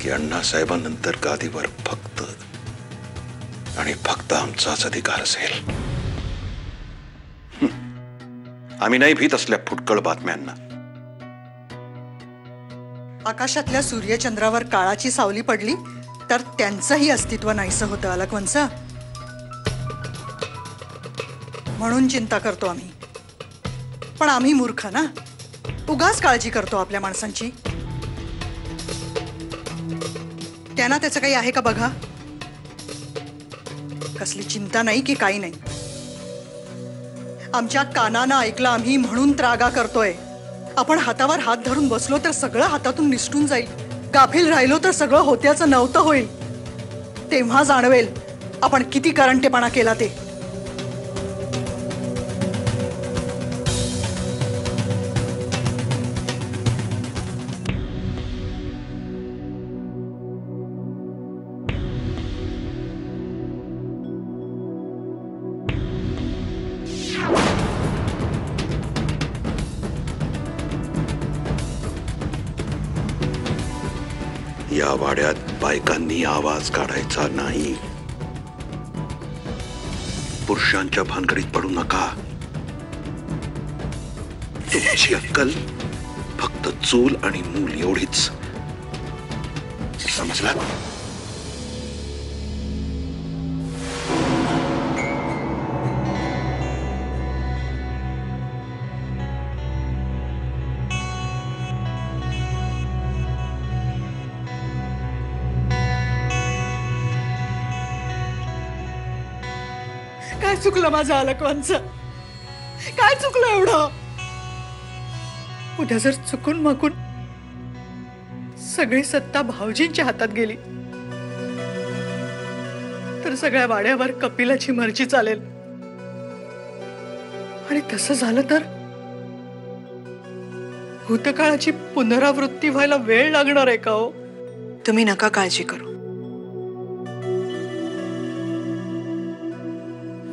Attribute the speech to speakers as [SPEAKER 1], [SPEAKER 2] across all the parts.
[SPEAKER 1] की अण्णासाहेबांनंतर गादीवर फक्त आणि फक्त आमचाच अधिकार असेल. आम्ही नाही भीत असल्या फुटकळ बातम्यांना.
[SPEAKER 2] आकाशातल्या सूर्यचंद्रावर काळाची सावली पडली तर त्यांचंही अस्तित्व नाहीसं होतं अलकवंच. म्हणून चिंता करतो आम्ही. पण आम्ही मूर्ख ना, उगाच काळजी करतो आपल्या माणसांची. त्यांना त्याचं काही आहे का बघा. कसली चिंता नाही की काही नाही. आमच्या कानानं ऐकलं आम्ही म्हणून त्रागा करतोय. आपण हातावर हात धरून बसलो तर सगळं हातातून निसटून जाईल. गाफील राहिलो तर सगळं होत्याचं नव्हतं होईल. तेव्हा जाणवेल आपण किती करंटेपणा केला ते.
[SPEAKER 1] या वाड्यात बायकांनी आवाज काढायचा नाही. पुरुषांच्या भानगडीत पडू नका. तुमची अक्कल फक्त चूल आणि मूल एवढीच. समजला?
[SPEAKER 2] काय चुकलं माझं अलकवंच? काय चुकलं एवढं? उद्या जर चुकून माकून सगळी सत्ता भाऊजींच्या हातात गेली तर सगळ्या वाड्यावर कपिलाची मर्जी चालेल. आणि तसं झालं तर भूतकाळाची पुनरावृत्ती व्हायला वेळ लागणार आहे का हो?
[SPEAKER 3] तुम्ही नका काळजी करू.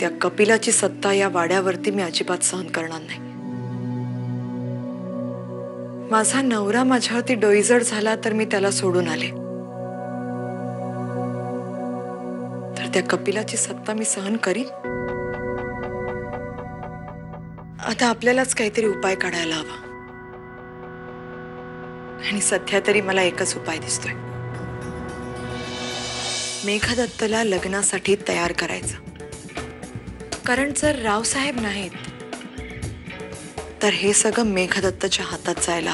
[SPEAKER 3] त्या कपिलाची सत्ता या वाड्यावरती मी अजिबात सहन करणार नाही. माझा नवरा माझ्यावरती डोईजड झाला तर मी त्याला सोडून आले, तर त्या कपिलाची सत्ता मी सहन करीन? आता आपल्यालाच काहीतरी उपाय काढायला हवा. आणि सध्या तरी मला एकच उपाय दिसतोय. मेघदत्तला लग्नासाठी तयार करायचं. कारण जर रावसाहेब नाहीत तर हे सगळं मेघदत्तच्या हातात जायला